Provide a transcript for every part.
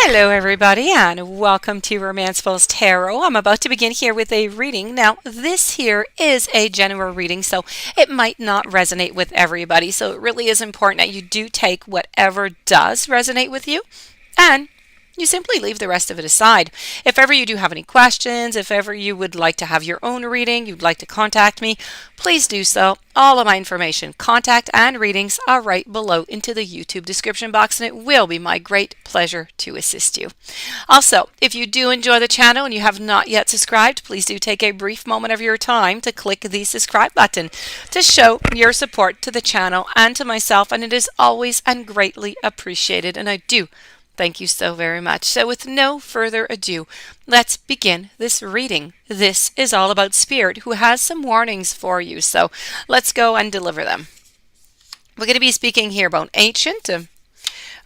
Hello everybody and welcome to Romancefuls Tarot. I'm about to begin here with a reading. Now this here is a general reading, so it might not resonate with everybody, so it really is important that you do take whatever does resonate with you and you simply leave the rest of it aside. If ever you do have any questions, if ever you would like to have your own reading, you'd like to contact me, please do so. All of my information, contact and readings are right below into the YouTube description box, and it will be my great pleasure to assist you. Also, if you do enjoy the channel and you have not yet subscribed, please do take a brief moment of your time to click the subscribe button to show your support to the channel and to myself, and it is always and greatly appreciated, and I do thank you so very much. So with no further ado, let's begin this reading. This is all about Spirit, who has some warnings for you. So let's go and deliver them. We're going to be speaking here about ancient,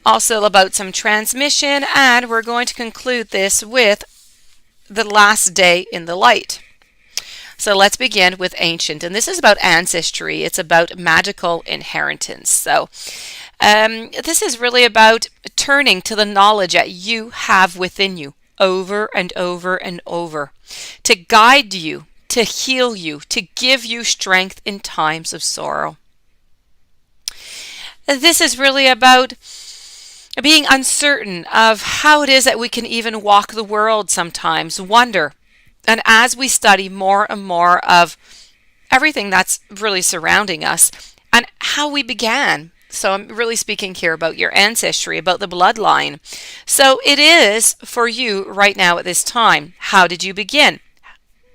also about some transmission, and we're going to conclude this with the last day in the light. So let's begin with ancient, and this is about ancestry. It's about magical inheritance. So this is really about turning to the knowledge that you have within you over and over and over to guide you, to heal you, to give you strength in times of sorrow. This is really about being uncertain of how it is that we can even walk the world sometimes, wonder. And as we study more and more of everything that's really surrounding us and how we began. So I'm really speaking here about your ancestry, about the bloodline. So it is for you right now at this time. How did you begin?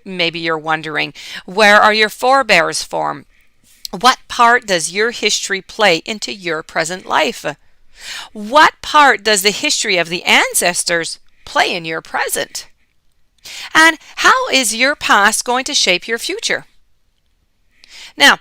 Maybe you're wondering, where are your forebears from? What part does your history play into your present life? What part does the history of the ancestors play in your present? And how is your past going to shape your future? Now,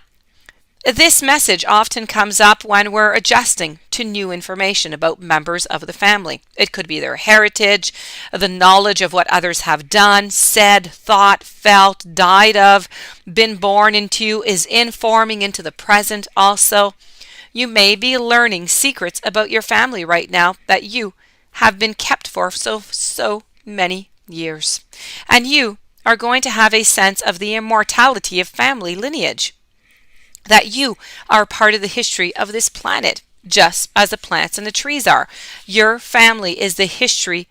this message often comes up when we're adjusting to new information about members of the family. It could be their heritage, the knowledge of what others have done, said, thought, felt, died of, been born into, is informing into the present also. You may be learning secrets about your family right now that you have been kept for so many years. And you are going to have a sense of the immortality of family lineage, that you are part of the history of this planet, just as the plants and the trees are. Your family is the history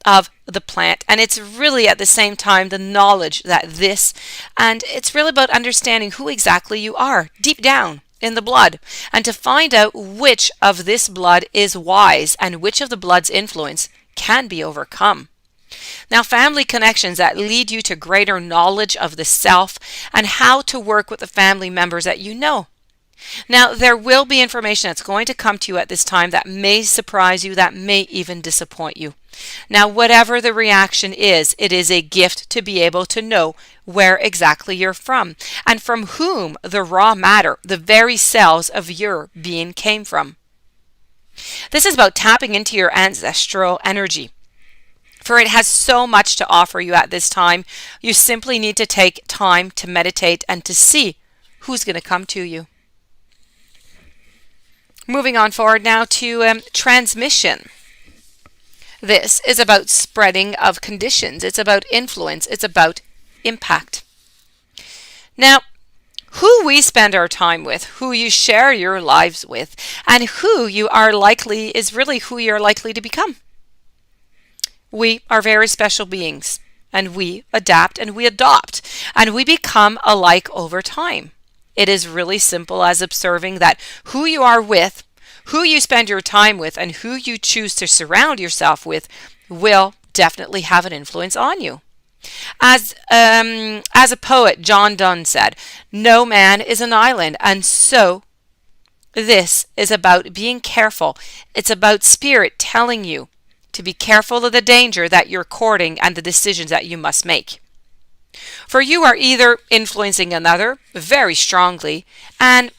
of the plant, and it's really at the same time the knowledge that this, and it's really about understanding who exactly you are deep down in the blood, and to find out which of this blood is wise and which of the blood's influence can be overcome. Now, family connections that lead you to greater knowledge of the self and how to work with the family members that you know. Now, there will be information that's going to come to you at this time that may surprise you, that may even disappoint you. Now, whatever the reaction is, it is a gift to be able to know where exactly you're from and from whom the raw matter, the very cells of your being came from. This is about tapping into your ancestral energy, for it has so much to offer you at this time. You simply need to take time to meditate and to see who's going to come to you. Moving on forward now to transmission. This is about spreading of conditions. It's about influence. It's about impact. Now, who we spend our time with, who you share your lives with, and who you are likely is really who you're likely to become. We are very special beings, and we adapt and we adopt, and we become alike over time. It is really simple as observing that who you are with, who you spend your time with, and who you choose to surround yourself with will definitely have an influence on you. As a poet, John Donne said, "No man is an island," and so this is about being careful. It's about Spirit telling you to be careful of the danger that you're courting and the decisions that you must make. For you are either influencing another very strongly, and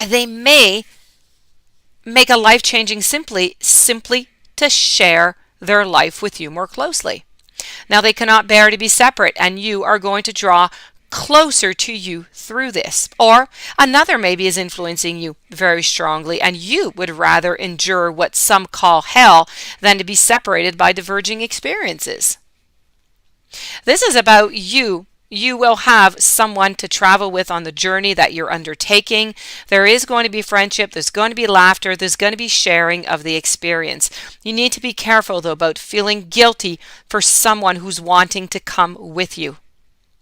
they may make a life-changing simply to share their life with you more closely. Now, they cannot bear to be separate, and you are going to draw closer to you through this. Or another maybe is influencing you very strongly, and you would rather endure what some call hell than to be separated by diverging experiences. This is about you. You will have someone to travel with on the journey that you're undertaking. There is going to be friendship, there's going to be laughter, there's going to be sharing of the experience. You need to be careful, though, about feeling guilty for someone who's wanting to come with you.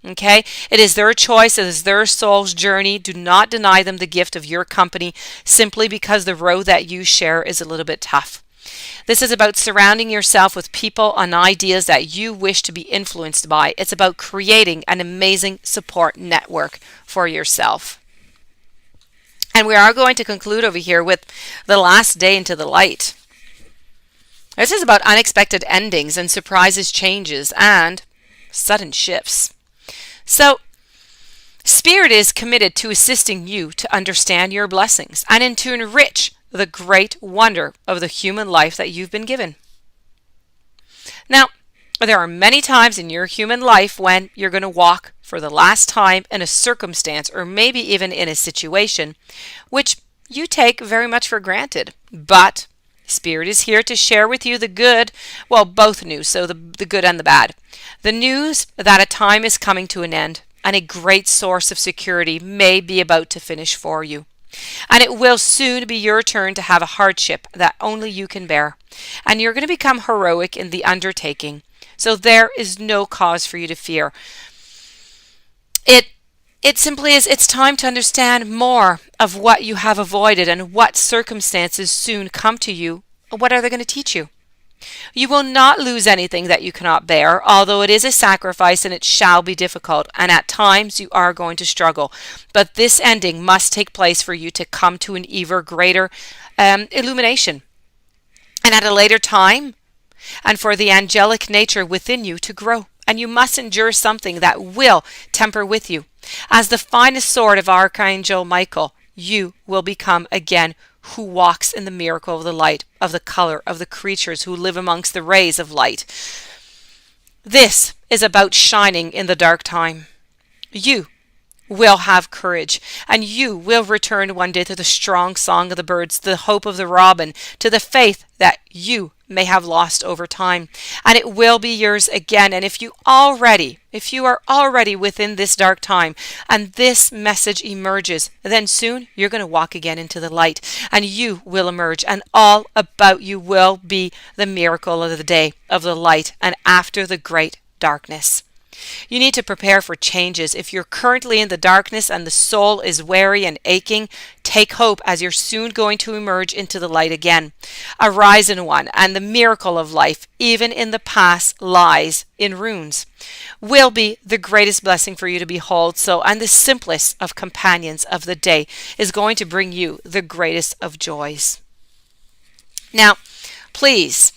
Okay? It is their choice, it is their soul's journey. Do not deny them the gift of your company simply because the road that you share is a little bit tough. This is about surrounding yourself with people and ideas that you wish to be influenced by. It's about creating an amazing support network for yourself. And we are going to conclude over here with the last day into the light. This is about unexpected endings and surprises, changes, and sudden shifts. So, Spirit is committed to assisting you to understand your blessings and to enrich the great wonder of the human life that you've been given. Now, there are many times in your human life when you're going to walk for the last time in a circumstance or maybe even in a situation which you take very much for granted. But Spirit is here to share with you the good, well, both news, so the good and the bad. The news that a time is coming to an end and a great source of security may be about to finish for you. And it will soon be your turn to have a hardship that only you can bear. And you're going to become heroic in the undertaking. So there is no cause for you to fear. It simply is, it's time to understand more of what you have avoided and what circumstances soon come to you. What are they going to teach you? You will not lose anything that you cannot bear, although it is a sacrifice and it shall be difficult, and at times you are going to struggle. But this ending must take place for you to come to an even greater illumination. And at a later time, and for the angelic nature within you to grow. And you must endure something that will temper with you. As the finest sword of Archangel Michael, you will become again who walks in the miracle of the light, of the color of the creatures who live amongst the rays of light. This is about shining in the dark time. You will have courage, and you will return one day to the strong song of the birds, to the hope of the robin, to the faith that you may have lost over time, and it will be yours again. And if you are already within this dark time and this message emerges, then soon you're going to walk again into the light, and you will emerge, and all about you will be the miracle of the day of the light and after the great darkness. You need to prepare for changes. If you're currently in the darkness and the soul is weary and aching, take hope, as you're soon going to emerge into the light again. Arise in one, and the miracle of life, even in the past lies in runes, will be the greatest blessing for you to behold. So, and the simplest of companions of the day is going to bring you the greatest of joys. Now, please,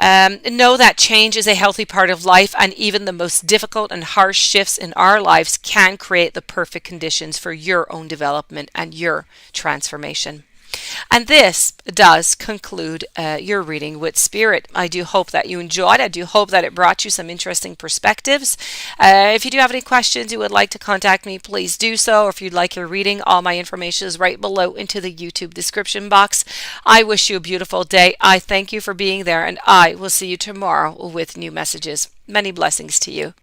know that change is a healthy part of life, and even the most difficult and harsh shifts in our lives can create the perfect conditions for your own development and your transformation. And this does conclude your reading with Spirit. I do hope that you enjoyed. I do hope that it brought you some interesting perspectives. If you do have any questions, you would like to contact me, please do so. Or if you'd like your reading, all my information is right below into the YouTube description box. I wish you a beautiful day. I thank you for being there, and I will see you tomorrow with new messages. Many blessings to you.